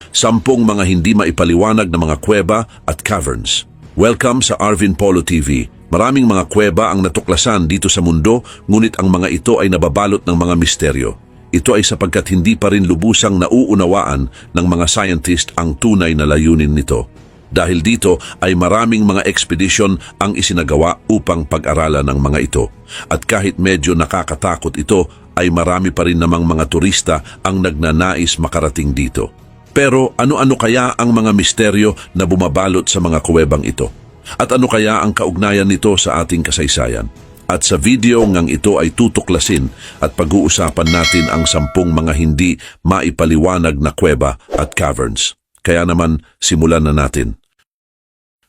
10 mga hindi maipaliwanag na mga kuweba at caverns. Welcome sa Arvin Polo TV. Maraming mga kuweba ang natuklasan dito sa mundo, ngunit ang mga ito ay nababalot ng mga misteryo. Ito ay sapagkat hindi pa rin lubusang nauunawaan ng mga scientist ang tunay na layunin nito. Dahil dito ay maraming mga ekspedisyon ang isinagawa upang pag-aralan ng mga ito. At kahit medyo nakakatakot ito, ay marami pa rin namang mga turista ang nagnanais makarating dito. Pero ano-ano kaya ang mga misteryo na bumabalot sa mga kuwebang ito? At ano kaya ang kaugnayan nito sa ating kasaysayan? At sa video ngang ito ay tutuklasin at pag-uusapan natin ang 10 mga hindi maipaliwanag na kuweba at caverns. Kaya naman, simulan na natin.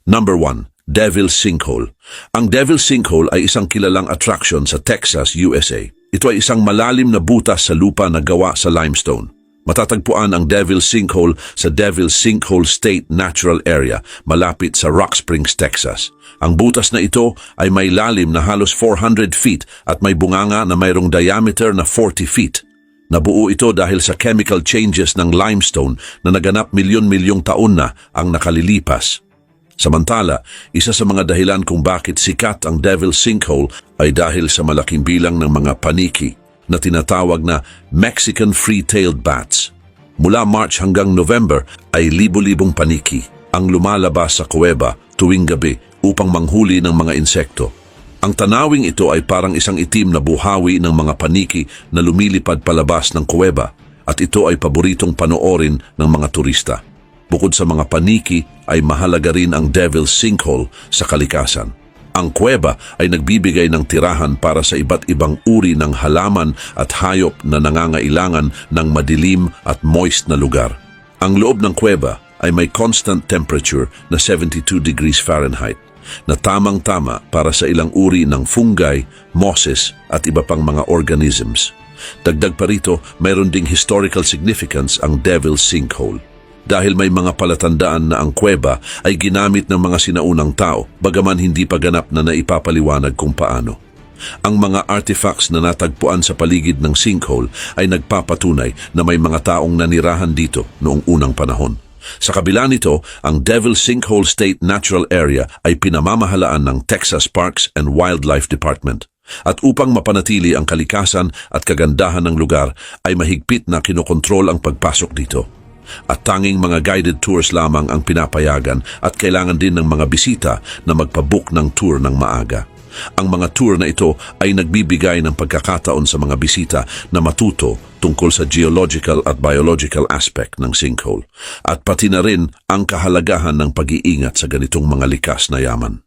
Number 1. Devil's Sinkhole. Ang Devil's Sinkhole ay isang kilalang attraction sa Texas, USA. Ito ay isang malalim na butas sa lupa na gawa sa limestone. Matatagpuan ang Devil's Sinkhole sa Devil's Sinkhole State Natural Area, malapit sa Rock Springs, Texas. Ang butas na ito ay may lalim na halos 400 feet at may bunganga na mayroong diameter na 40 feet. Nabuo ito dahil sa chemical changes ng limestone na naganap milyon-milyong taon na ang nakalilipas. Samantala, isa sa mga dahilan kung bakit sikat ang Devil's Sinkhole ay dahil sa malaking bilang ng mga paniki na tinatawag na Mexican Free-tailed Bats. Mula March hanggang November ay libo-libong paniki ang lumalabas sa kuweba tuwing gabi upang manghuli ng mga insekto. Ang tanawing ito ay parang isang itim na buhawi ng mga paniki na lumilipad palabas ng kuweba at ito ay paboritong panoorin ng mga turista. Bukod sa mga paniki ay mahalaga rin ang Devil's Sinkhole sa kalikasan. Ang kuweba ay nagbibigay ng tirahan para sa iba't ibang uri ng halaman at hayop na nangangailangan ng madilim at moist na lugar. Ang loob ng kuweba ay may constant temperature na 72 degrees Fahrenheit na tamang-tama para sa ilang uri ng fungi, mosses at iba pang mga organisms. Dagdag pa rito, mayroon ding historical significance ang Devil's Sinkhole. Dahil may mga palatandaan na ang kuweba ay ginamit ng mga sinaunang tao, bagaman hindi pa ganap na naipapaliwanag kung paano. Ang mga artifacts na natagpuan sa paligid ng sinkhole ay nagpapatunay na may mga taong nanirahan dito noong unang panahon. Sa kabila nito, ang Devil's Sinkhole State Natural Area ay pinamamahalaan ng Texas Parks and Wildlife Department. At upang mapanatili ang kalikasan at kagandahan ng lugar, ay mahigpit na kinokontrol ang pagpasok dito. At tanging mga guided tours lamang ang pinapayagan at kailangan din ng mga bisita na magpabook ng tour ng maaga. Ang mga tour na ito ay nagbibigay ng pagkakataon sa mga bisita na matuto tungkol sa geological at biological aspect ng sinkhole at pati na rin ang kahalagahan ng pag-iingat sa ganitong mga likas na yaman.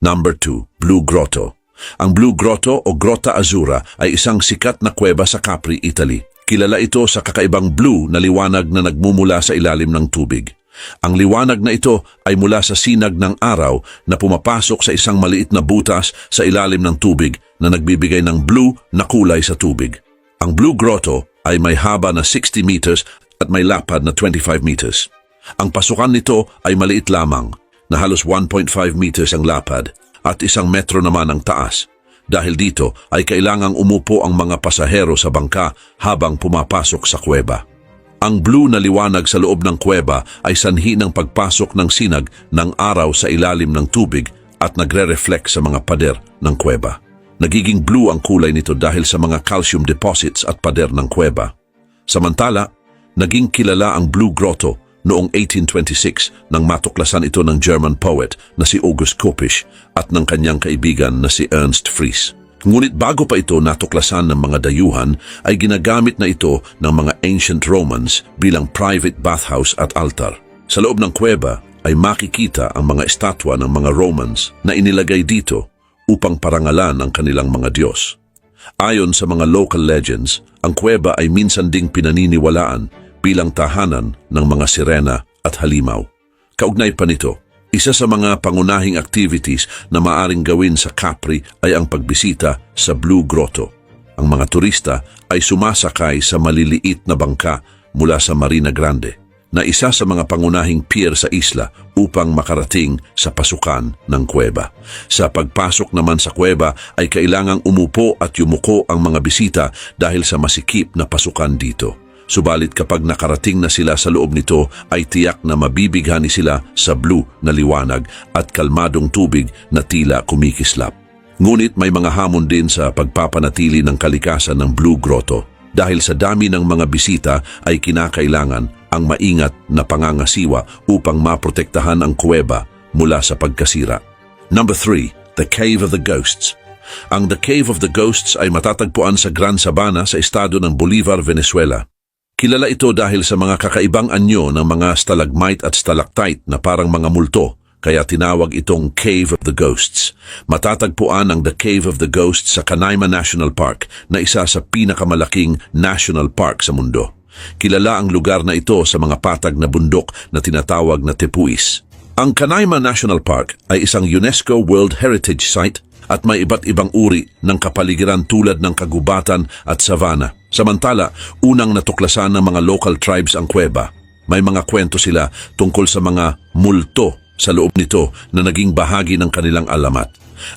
Number 2. Blue Grotto. Ang Blue Grotto o Grotta Azzurra ay isang sikat na kuweba sa Capri, Italy. Kilala ito sa kakaibang blue na liwanag na nagmumula sa ilalim ng tubig. Ang liwanag na ito ay mula sa sinag ng araw na pumapasok sa isang maliit na butas sa ilalim ng tubig na nagbibigay ng blue na kulay sa tubig. Ang Blue Grotto ay may haba na 60 meters at may lapad na 25 meters. Ang pasukan nito ay maliit lamang na halos 1.5 meters ang lapad at 1 metro naman ang taas. Dahil dito ay kailangang umupo ang mga pasahero sa bangka habang pumapasok sa kuweba. Ang blue na liwanag sa loob ng kuweba ay sanhi ng pagpasok ng sinag ng araw sa ilalim ng tubig at nagre-reflect sa mga pader ng kuweba. Nagiging blue ang kulay nito dahil sa mga calcium deposits at pader ng kuweba. Samantala, naging kilala ang Blue Grotto noong 1826 nang matuklasan ito ng German poet na si August Kopisch at ng kanyang kaibigan na si Ernst Fries. Ngunit bago pa ito natuklasan ng mga dayuhan, ay ginagamit na ito ng mga ancient Romans bilang private bathhouse at altar. Sa loob ng kuweba ay makikita ang mga estatwa ng mga Romans na inilagay dito upang parangalan ang kanilang mga Diyos. Ayon sa mga local legends, ang kuweba ay minsan ding pinaniniwalaan bilang tahanan ng mga sirena at halimaw. Kaugnay pa nito, isa sa mga pangunahing activities na maaring gawin sa Capri ay ang pagbisita sa Blue Grotto. Ang mga turista ay sumasakay sa maliliit na bangka mula sa Marina Grande, na isa sa mga pangunahing pier sa isla upang makarating sa pasukan ng kuweba. Sa pagpasok naman sa kuweba ay kailangang umupo at yumuko ang mga bisita dahil sa masikip na pasukan dito. Subalit kapag nakarating na sila sa loob nito ay tiyak na mabibighani sila sa blue na liwanag at kalmadong tubig na tila kumikislap. Ngunit may mga hamon din sa pagpapanatili ng kalikasan ng Blue Grotto. Dahil sa dami ng mga bisita ay kinakailangan ang maingat na pangangasiwa upang maprotektahan ang kuweba mula sa pagkasira. Number 3, The Cave of the Ghosts. Ang The Cave of the Ghosts ay matatagpuan sa Gran Sabana sa estado ng Bolivar, Venezuela. Kilala ito dahil sa mga kakaibang anyo ng mga stalagmite at stalactite na parang mga multo, kaya tinawag itong Cave of the Ghosts. Matatagpuan ang The Cave of the Ghosts sa Canaima National Park na isa sa pinakamalaking national park sa mundo. Kilala ang lugar na ito sa mga patag na bundok na tinatawag na tepuis. Ang Canaima National Park ay isang UNESCO World Heritage Site at may iba't ibang uri ng kapaligiran tulad ng kagubatan at savanna. Samantala, unang natuklasan ng mga local tribes ang kuweba. May mga kwento sila tungkol sa mga multo sa loob nito na naging bahagi ng kanilang alamat.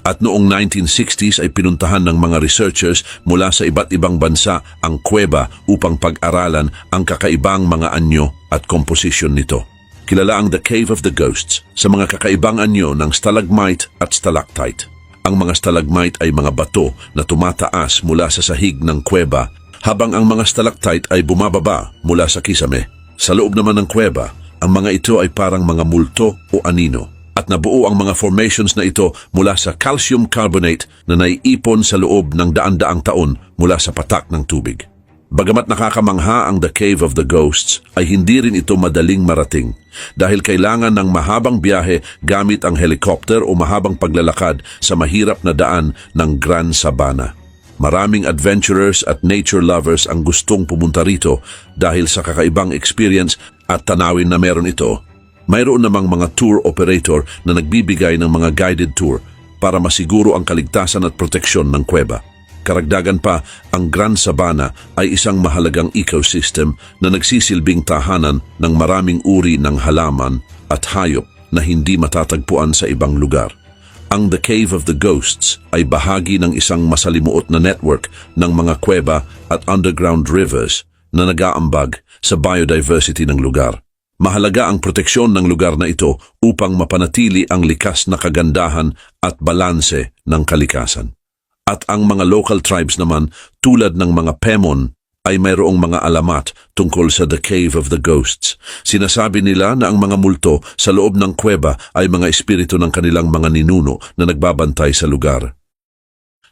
At noong 1960s ay pinuntahan ng mga researchers mula sa iba't ibang bansa ang kuweba upang pag-aralan ang kakaibang mga anyo at komposisyon nito. Kilala ang The Cave of the Ghosts sa mga kakaibang anyo ng stalagmite at stalactite. Ang mga stalagmite ay mga bato na tumataas mula sa sahig ng kuweba, habang ang mga stalactite ay bumababa mula sa kisame. Sa loob naman ng kuweba, ang mga ito ay parang mga multo o anino, at nabuo ang mga formations na ito mula sa calcium carbonate na naiipon sa loob ng daan-daang taon mula sa patak ng tubig. Bagamat nakakamangha ang The Cave of the Ghosts, ay hindi rin ito madaling marating dahil kailangan ng mahabang biyahe gamit ang helicopter o mahabang paglalakad sa mahirap na daan ng Gran Sabana. Maraming adventurers at nature lovers ang gustong pumunta rito dahil sa kakaibang experience at tanawin na meron ito. Mayroon namang mga tour operator na nagbibigay ng mga guided tour para masiguro ang kaligtasan at proteksyon ng kuweba. Karagdagan pa, ang Gran Sabana ay isang mahalagang ecosystem na nagsisilbing tahanan ng maraming uri ng halaman at hayop na hindi matatagpuan sa ibang lugar. Ang The Cave of the Ghosts ay bahagi ng isang masalimuot na network ng mga kuweba at underground rivers na nag-aambag sa biodiversity ng lugar. Mahalaga ang proteksyon ng lugar na ito upang mapanatili ang likas na kagandahan at balanse ng kalikasan. At ang mga local tribes naman tulad ng mga Pemon ay mayroong mga alamat tungkol sa The Cave of the Ghosts. Sinasabi nila na ang mga multo sa loob ng kuweba ay mga espiritu ng kanilang mga ninuno na nagbabantay sa lugar.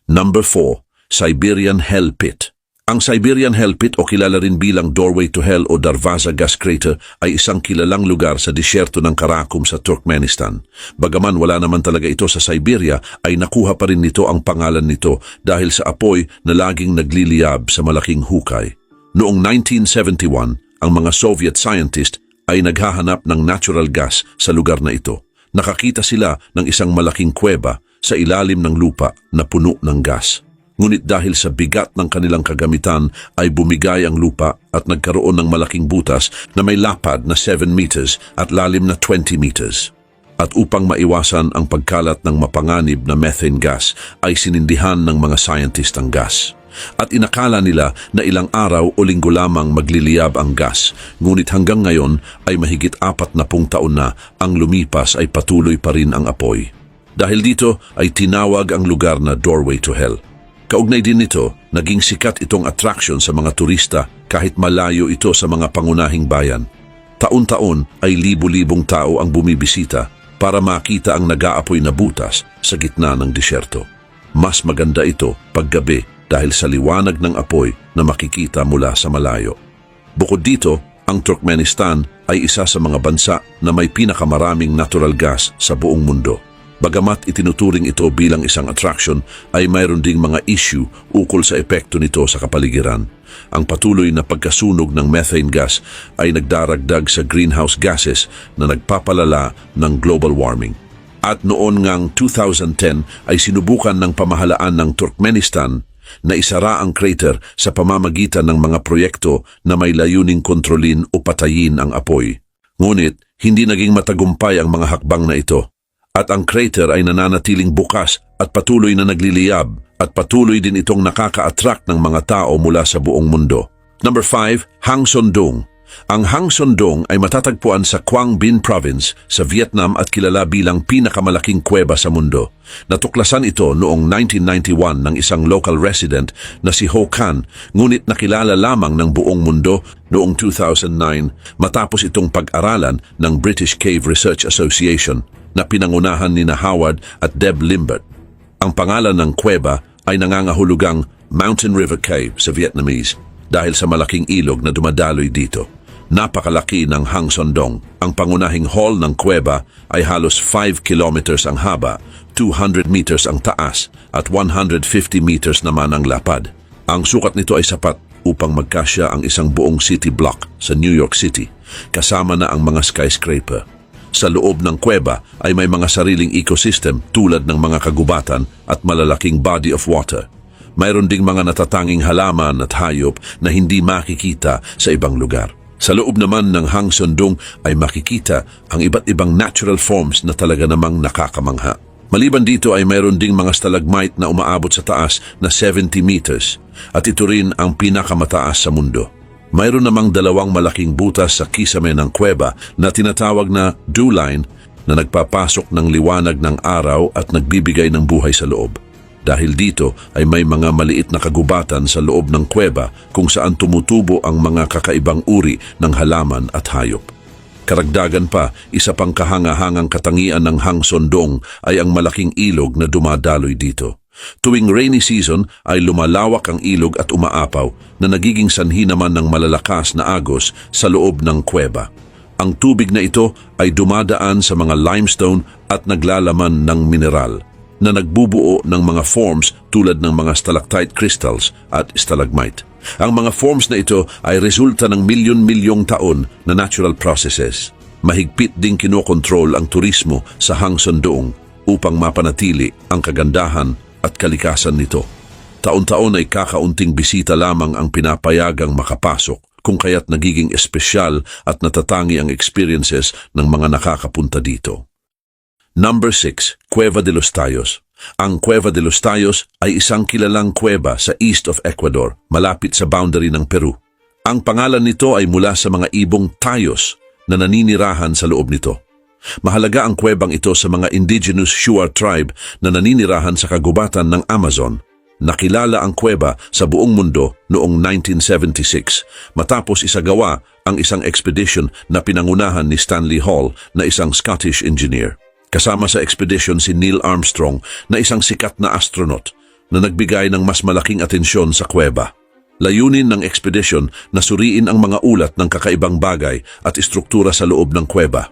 Number 4, Siberian Hell Pit. Ang Siberian Hell Pit o kilala rin bilang Doorway to Hell o Darvaza Gas Crater ay isang kilalang lugar sa disyerto ng Karakum sa Turkmenistan. Bagaman wala naman talaga ito sa Siberia, ay nakuha pa rin nito ang pangalan nito dahil sa apoy na laging nagliliyab sa malaking hukay. Noong 1971, ang mga Soviet scientist ay naghahanap ng natural gas sa lugar na ito. Nakakita sila ng isang malaking kuweba sa ilalim ng lupa na puno ng gas. Ngunit dahil sa bigat ng kanilang kagamitan ay bumigay ang lupa at nagkaroon ng malaking butas na may lapad na 7 meters at lalim na 20 meters. At upang maiwasan ang pagkalat ng mapanganib na methane gas ay sinindihan ng mga scientist ang gas. At inakala nila na ilang araw o linggo lamang magliliyab ang gas, ngunit hanggang ngayon ay mahigit 40 taon na ang lumipas ay patuloy pa rin ang apoy. Dahil dito ay tinawag ang lugar na Doorway to Hell. Kaugnay din nito, naging sikat itong attraction sa mga turista kahit malayo ito sa mga pangunahing bayan. Taon-taon ay libu-libong tao ang bumibisita para makita ang nag-aapoy na butas sa gitna ng disyerto. Mas maganda ito paggabi dahil sa liwanag ng apoy na makikita mula sa malayo. Bukod dito, ang Turkmenistan ay isa sa mga bansa na may pinakamaraming natural gas sa buong mundo. Bagamat itinuturing ito bilang isang attraction, ay mayroon ding mga issue ukol sa epekto nito sa kapaligiran. Ang patuloy na pagkasunog ng methane gas ay nagdaragdag sa greenhouse gases na nagpapalala ng global warming. At noon ngang 2010 ay sinubukan ng pamahalaan ng Turkmenistan na isara ang crater sa pamamagitan ng mga proyekto na may layuning kontrolin o patayin ang apoy. Ngunit hindi naging matagumpay ang mga hakbang na ito. At ang crater ay nananatiling bukas at patuloy na nagliliyab at patuloy din itong nakaka-attract ng mga tao mula sa buong mundo. Number 5, Hang Son Doong. Ang Hang Son Doong ay matatagpuan sa Quang Binh Province sa Vietnam at kilala bilang pinakamalaking kuweba sa mundo. Natuklasan ito noong 1991 ng isang local resident na si Ho Can, ngunit nakilala lamang ng buong mundo noong 2009 matapos itong pag-aralan ng British Cave Research Association na pinangunahan ni Howard at Deb Limbert. Ang pangalan ng kuweba ay nangangahulugang Mountain River Cave sa Vietnamese dahil sa malaking ilog na dumadaloy dito. Napakalaki ng Hang Son Doong. Ang pangunahing hall ng kuweba ay halos 5 kilometers ang haba, 200 meters ang taas at 150 meters naman ang lapad. Ang sukat nito ay sapat upang magkasya ang isang buong city block sa New York City, kasama na ang mga skyscraper. Sa loob ng kuweba ay may mga sariling ecosystem tulad ng mga kagubatan at malalaking body of water. Mayroon ding mga natatanging halaman at hayop na hindi makikita sa ibang lugar. Sa loob naman ng Hang Son Doong ay makikita ang iba't ibang natural forms na talaga namang nakakamangha. Maliban dito ay mayroon ding mga stalagmite na umaabot sa taas na 70 meters at ito rin ang pinakamataas sa mundo. Mayroon namang 2 malaking butas sa kisame ng kuweba na tinatawag na dew line na nagpapasok ng liwanag ng araw at nagbibigay ng buhay sa loob. Dahil dito ay may mga maliit na kagubatan sa loob ng kuweba kung saan tumutubo ang mga kakaibang uri ng halaman at hayop. Karagdagan pa, isa pang kahangahangang katangian ng Hang Son Doong ay ang malaking ilog na dumadaloy dito. Tuwing rainy season ay lumalawak ang ilog at umaapaw na nagiging sanhi naman ng malalakas na agos sa loob ng kuweba. Ang tubig na ito ay dumadaan sa mga limestone at naglalaman ng mineral na nagbubuo ng mga forms tulad ng mga stalactite crystals at stalagmite. Ang mga forms na ito ay resulta ng milyon-milyong taon na natural processes. Mahigpit ding kinokontrol ang turismo sa Hang Son Doong upang mapanatili ang kagandahan at kalikasan nito. Taon-taon ay kakaunting bisita lamang ang pinapayagang makapasok, kung kaya't nagiging espesyal at natatangi ang experiences ng mga nakakapunta dito. Number 6, Cueva de los Tayos. Ang Cueva de los Tayos ay isang kilalang kuweba sa east of Ecuador, malapit sa boundary ng Peru. Ang pangalan nito ay mula sa mga ibong Tayos na naninirahan sa loob nito. Mahalaga ang kuwebang ito sa mga indigenous Shuar tribe na naninirahan sa kagubatan ng Amazon. Nakilala ang kuweba sa buong mundo noong 1976 matapos isagawa ang isang expedition na pinangunahan ni Stanley Hall na isang Scottish engineer. Kasama sa expedition si Neil Armstrong na isang sikat na astronaut na nagbigay ng mas malaking atensyon sa kuweba. Layunin ng expedition na suriin ang mga ulat ng kakaibang bagay at istruktura sa loob ng kuweba.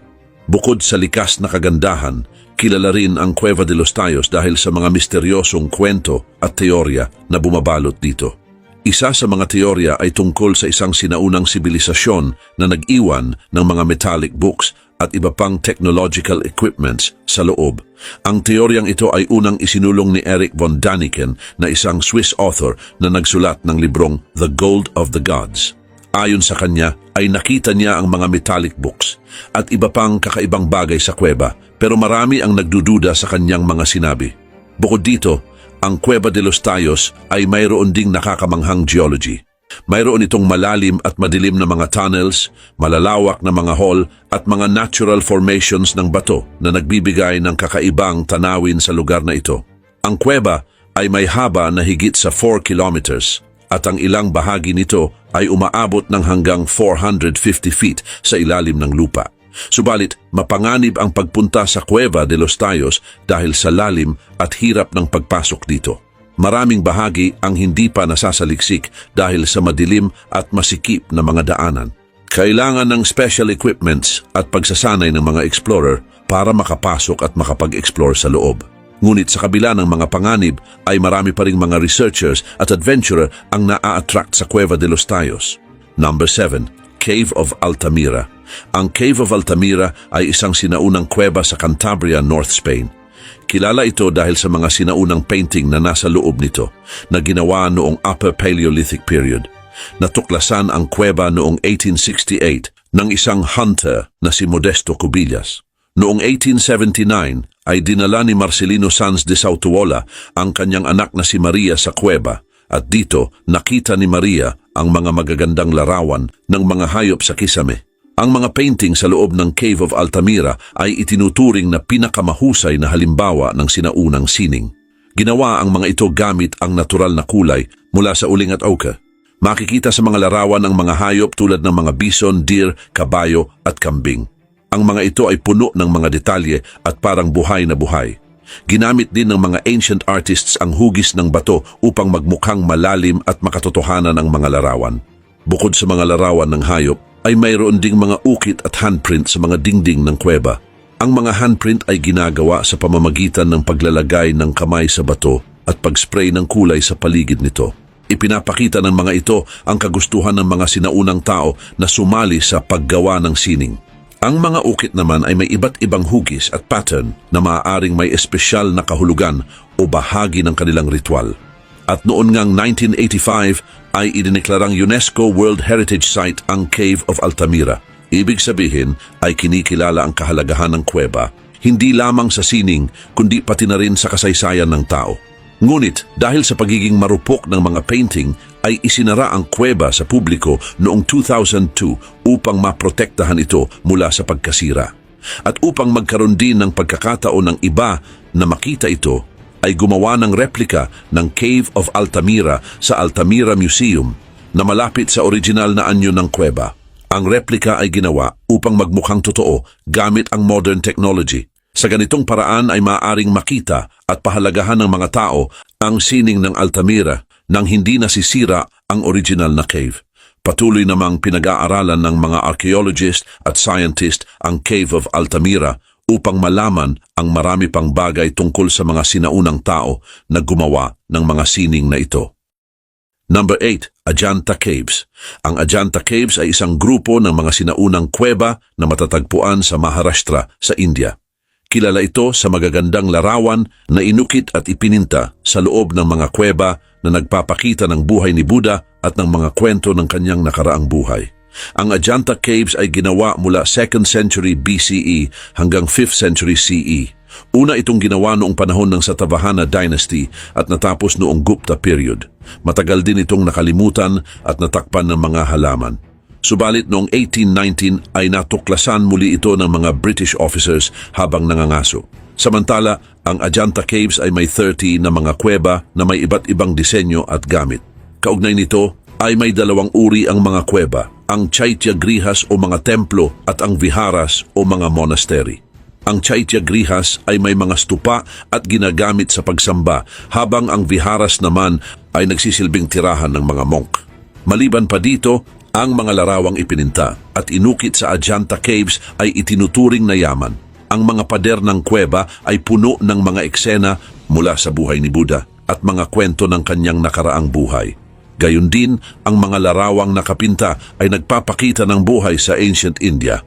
Bukod sa likas na kagandahan, kilala rin ang Cueva de los Tayos dahil sa mga misteryosong kwento at teorya na bumabalot dito. Isa sa mga teorya ay tungkol sa isang sinaunang sibilisasyon na nag-iwan ng mga metallic books at iba pang technological equipments sa loob. Ang teoryang ito ay unang isinulong ni Erich von Däniken na isang Swiss author na nagsulat ng librong The Gold of the Gods. Ayon sa kanya ay nakita niya ang mga metallic books at iba pang kakaibang bagay sa kuweba, pero marami ang nagdududa sa kanyang mga sinabi. Bukod dito, ang Cueva de los Tayos ay mayroon ding nakakamanghang geology. Mayroon itong malalim at madilim na mga tunnels, malalawak na mga hall at mga natural formations ng bato na nagbibigay ng kakaibang tanawin sa lugar na ito. Ang kuweba ay may haba na higit sa 4 kilometers at ang ilang bahagi nito ay umaabot ng hanggang 450 feet sa ilalim ng lupa. Subalit, mapanganib ang pagpunta sa Cueva de los Tayos dahil sa lalim at hirap ng pagpasok dito. Maraming bahagi ang hindi pa nasasaliksik dahil sa madilim at masikip na mga daanan. Kailangan ng special equipments at pagsasanay ng mga explorer para makapasok at makapag-explore sa loob. Ngunit sa kabila ng mga panganib ay marami pa ring mga researchers at adventurer ang naa-attract sa Cueva de los Tayos. Number 7, Cave of Altamira. Ang Cave of Altamira ay isang sinaunang kuweba sa Cantabria, North Spain. Kilala ito dahil sa mga sinaunang painting na nasa loob nito na ginawa noong Upper Paleolithic period. Natuklasan ang kuweba noong 1868 ng isang hunter na si Modesto Cubillas. Noong 1879 ay dinala ni Marcelino Sanz de Sautuola ang kanyang anak na si Maria sa kuweba at dito nakita ni Maria ang mga magagandang larawan ng mga hayop sa kisame. Ang mga painting sa loob ng Cave of Altamira ay itinuturing na pinakamahusay na halimbawa ng sinaunang sining. Ginawa ang mga ito gamit ang natural na kulay mula sa uling at ochre. Makikita sa mga larawan ng mga hayop tulad ng mga bison, deer, kabayo at kambing. Ang mga ito ay puno ng mga detalye at parang buhay na buhay. Ginamit din ng mga ancient artists ang hugis ng bato upang magmukhang malalim at makatotohanan ang mga larawan. Bukod sa mga larawan ng hayop, ay mayroon ding mga ukit at handprint sa mga dingding ng kuweba. Ang mga handprint ay ginagawa sa pamamagitan ng paglalagay ng kamay sa bato at pag-spray ng kulay sa paligid nito. Ipinapakita ng mga ito ang kagustuhan ng mga sinaunang tao na sumali sa paggawa ng sining. Ang mga ukit naman ay may iba't ibang hugis at pattern na maaaring may espesyal na kahulugan o bahagi ng kanilang ritual. At noon ngang 1985 ay idineklarang UNESCO World Heritage Site ang Cave of Altamira. Ibig sabihin ay kinikilala ang kahalagahan ng kuweba, hindi lamang sa sining kundi pati na rin sa kasaysayan ng tao. Ngunit dahil sa pagiging marupok ng mga painting ay isinara ang kuweba sa publiko noong 2002 upang maprotektahan ito mula sa pagkasira. At upang magkaroon din ng pagkakataon ng iba na makita ito, ay gumawa ng replika ng Cave of Altamira sa Altamira Museum na malapit sa original na anyo ng kuweba. Ang replika ay ginawa upang magmukhang totoo gamit ang modern technology. Sa ganitong paraan ay maaaring makita at pahalagahan ng mga tao ang sining ng Altamira nang hindi nasisira ang original na cave. Patuloy namang pinag-aaralan ng mga archaeologist at scientist ang Cave of Altamira upang malaman ang marami pang bagay tungkol sa mga sinaunang tao na gumawa ng mga sining na ito. Number 8. Ajanta Caves. Ang Ajanta Caves ay isang grupo ng mga sinaunang kuweba na matatagpuan sa Maharashtra sa India. Kilala ito sa magagandang larawan na inukit at ipininta sa loob ng mga kuweba na nagpapakita ng buhay ni Buddha at ng mga kwento ng kanyang nakaraang buhay. Ang Ajanta Caves ay ginawa mula 2nd century BCE hanggang 5th century CE. Una itong ginawa noong panahon ng Satavahana Dynasty at natapos noong Gupta period. Matagal din itong nakalimutan at natakpan ng mga halaman. Subalit noong 1819 ay natuklasan muli ito ng mga British officers habang nangangaso. Samantala, ang Ajanta Caves ay may 30 na mga kuweba na may iba't ibang disenyo at gamit. Kaugnay nito ay may dalawang uri ang mga kuweba, ang Chaitya Grihas o mga templo at ang Viharas o mga monastery. Ang Chaitya Grihas ay may mga stupa at ginagamit sa pagsamba, habang ang Viharas naman ay nagsisilbing tirahan ng mga monk. Maliban pa dito, ang mga larawang ipininta at inukit sa Ajanta Caves ay itinuturing na yaman. Ang mga pader ng kuweba ay puno ng mga eksena mula sa buhay ni Buddha at mga kwento ng kanyang nakaraang buhay. Gayon din, ang mga larawang nakapinta ay nagpapakita ng buhay sa ancient India.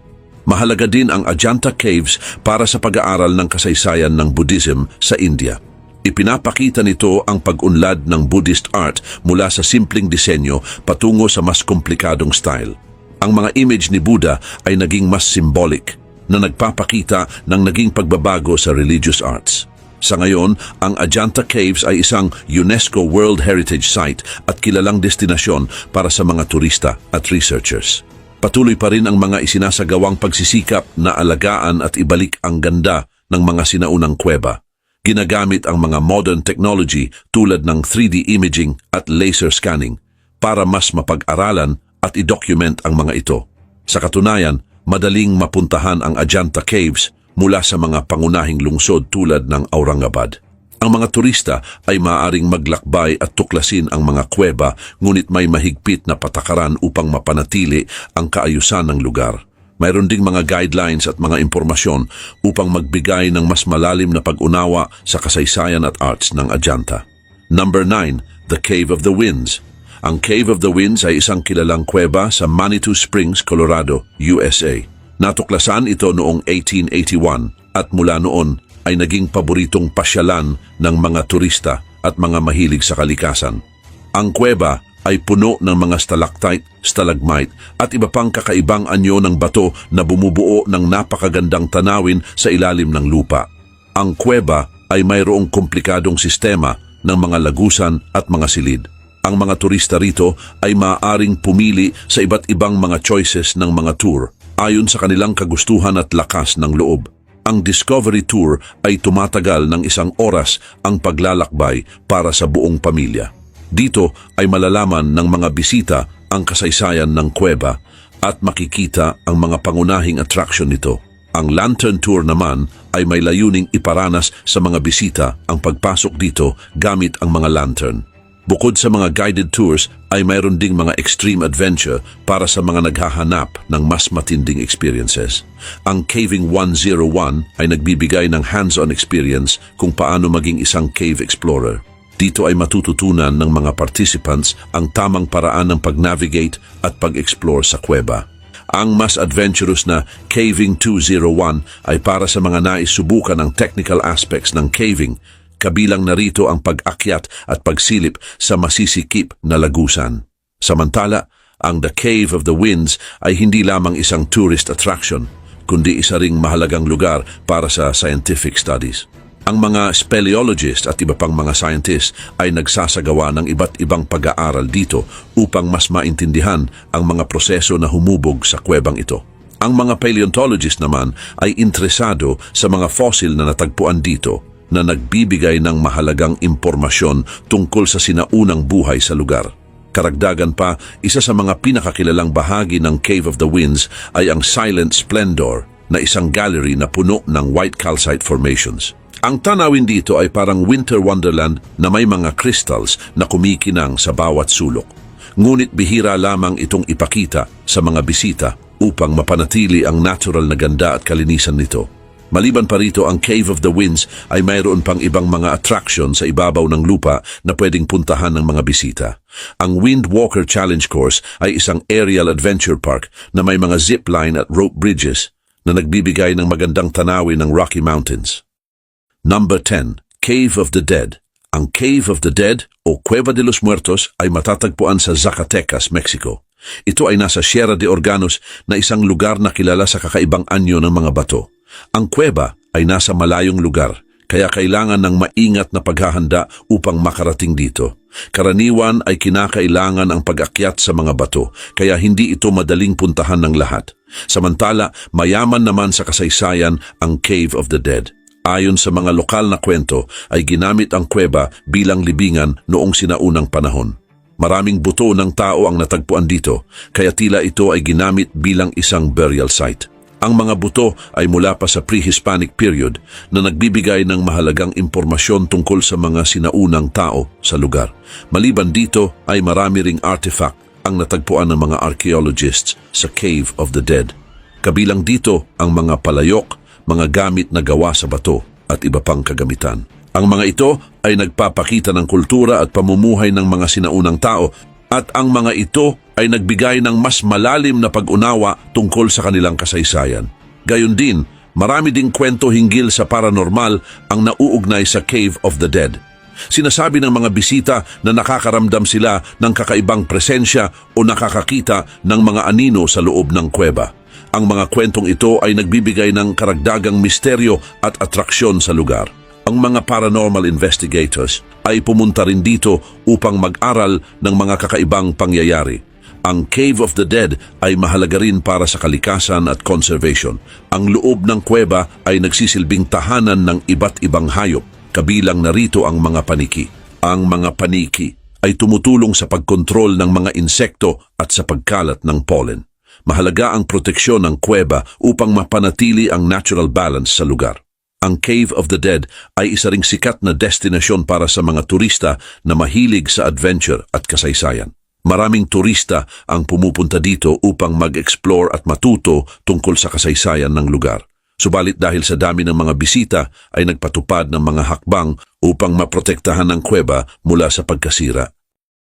Mahalaga din ang Ajanta Caves para sa pag-aaral ng kasaysayan ng Buddhism sa India. Ipinapakita nito ang pag-unlad ng Buddhist art mula sa simpleng disenyo patungo sa mas komplikadong style. Ang mga image ni Buddha ay naging mas symbolic na nagpapakita ng naging pagbabago sa religious arts. Sa ngayon, ang Ajanta Caves ay isang UNESCO World Heritage Site at kilalang destinasyon para sa mga turista at researchers. Patuloy pa rin ang mga isinasagawang pagsisikap na alagaan at ibalik ang ganda ng mga sinaunang kuweba. Ginagamit ang mga modern technology tulad ng 3D imaging at laser scanning para mas mapag-aralan at i-document ang mga ito. Sa katunayan, madaling mapuntahan ang Ajanta Caves mula sa mga pangunahing lungsod tulad ng Aurangabad. Ang mga turista ay maaaring maglakbay at tuklasin ang mga kuweba, ngunit may mahigpit na patakaran upang mapanatili ang kaayusan ng lugar. Mayroon ding mga guidelines at mga impormasyon upang magbigay ng mas malalim na pag-unawa sa kasaysayan at arts ng Ajanta. Number 9. The Cave of the Winds. Ang Cave of the Winds ay isang kilalang kuweba sa Manitou Springs, Colorado, USA. Natuklasan ito noong 1881 at mula noon ay naging paboritong pasyalan ng mga turista at mga mahilig sa kalikasan. Ang kuweba ay puno ng mga stalactite, stalagmite at iba pang kakaibang anyo ng bato na bumubuo ng napakagandang tanawin sa ilalim ng lupa. Ang kuweba ay mayroong komplikadong sistema ng mga lagusan at mga silid. Ang mga turista rito ay maaaring pumili sa iba't ibang mga choices ng mga tour ayon sa kanilang kagustuhan at lakas ng loob. Ang Discovery Tour ay tumatagal ng 1 oras ang paglalakbay para sa buong pamilya. Dito ay malalaman ng mga bisita ang kasaysayan ng kuweba at makikita ang mga pangunahing attraction nito. Ang Lantern Tour naman ay may layuning iparanas sa mga bisita ang pagpasok dito gamit ang mga lantern. Bukod sa mga guided tours ay mayroon ding mga extreme adventure para sa mga naghahanap ng mas matinding experiences. Ang Caving 101 ay nagbibigay ng hands-on experience kung paano maging isang cave explorer. Dito ay matututunan ng mga participants ang tamang paraan ng pag-navigate at pag-explore sa kuweba. Ang mas adventurous na Caving 201 ay para sa mga nais subukan ang technical aspects ng caving. Kabilang narito ang pag-akyat at pagsilip sa masisikip na lagusan. Samantala, ang The Cave of the Winds ay hindi lamang isang tourist attraction, kundi isa ring mahalagang lugar para sa scientific studies. Ang mga speleologists at iba pang mga scientists ay nagsasagawa ng iba't ibang pag-aaral dito upang mas maintindihan ang mga proseso na humubog sa kuwebang ito. Ang mga paleontologists naman ay interesado sa mga fossil na natagpuan dito na nagbibigay ng mahalagang impormasyon tungkol sa sinaunang buhay sa lugar. Karagdagan pa, isa sa mga pinakakilalang bahagi ng Cave of the Winds ay ang Silent Splendor na isang gallery na puno ng white calcite formations. Ang tanawin dito ay parang winter wonderland na may mga crystals na kumikinang sa bawat sulok. Ngunit bihira lamang itong ipakita sa mga bisita upang mapanatili ang natural na ganda at kalinisan nito. Maliban pa rito, ang Cave of the Winds ay mayroon pang ibang mga attraction sa ibabaw ng lupa na pwedeng puntahan ng mga bisita. Ang Windwalker Challenge Course ay isang aerial adventure park na may mga zipline at rope bridges na nagbibigay ng magandang tanawin ng Rocky Mountains. Number 10. Cave of the Dead. Ang Cave of the Dead o Cueva de los Muertos ay matatagpuan sa Zacatecas, Mexico. Ito ay nasa Sierra de Organos na isang lugar na kilala sa kakaibang anyo ng mga bato. Ang kuweba ay nasa malayong lugar, kaya kailangan ng maingat na paghahanda upang makarating dito. Karaniwan ay kinakailangan ang pag-akyat sa mga bato, kaya hindi ito madaling puntahan ng lahat. Samantala, mayaman naman sa kasaysayan ang Cave of the Dead. Ayon sa mga lokal na kwento, ay ginamit ang kuweba bilang libingan noong sinaunang panahon. Maraming buto ng tao ang natagpuan dito, kaya tila ito ay ginamit bilang isang burial site. Ang mga buto ay mula pa sa pre-Hispanic period na nagbibigay ng mahalagang impormasyon tungkol sa mga sinaunang tao sa lugar. Maliban dito ay marami ring artifact ang natagpuan ng mga archaeologists sa Cave of the Dead. Kabilang dito ang mga palayok, mga gamit na gawa sa bato at iba pang kagamitan. Ang mga ito ay nagpapakita ng kultura at pamumuhay ng mga sinaunang tao at ang mga ito ay nagbigay ng mas malalim na pag-unawa tungkol sa kanilang kasaysayan. Gayon din, marami ding kwento hinggil sa paranormal ang nauugnay sa Cave of the Dead. Sinasabi ng mga bisita na nakakaramdam sila ng kakaibang presensya o nakakakita ng mga anino sa loob ng kuweba. Ang mga kwentong ito ay nagbibigay ng karagdagang misteryo at atraksyon sa lugar. Ang mga paranormal investigators ay pumunta rin dito upang mag-aral ng mga kakaibang pangyayari. Ang Cave of the Dead ay mahalaga rin para sa kalikasan at conservation. Ang loob ng kuweba ay nagsisilbing tahanan ng iba't ibang hayop, kabilang narito ang mga paniki. Ang mga paniki ay tumutulong sa pagkontrol ng mga insekto at sa pagkalat ng pollen. Mahalaga ang proteksyon ng kuweba upang mapanatili ang natural balance sa lugar. Ang Cave of the Dead ay isa ring sikat na destinasyon para sa mga turista na mahilig sa adventure at kasaysayan. Maraming turista ang pumupunta dito upang mag-explore at matuto tungkol sa kasaysayan ng lugar. Subalit dahil sa dami ng mga bisita ay nagpatupad ng mga hakbang upang maprotektahan ang kuweba mula sa pagkasira.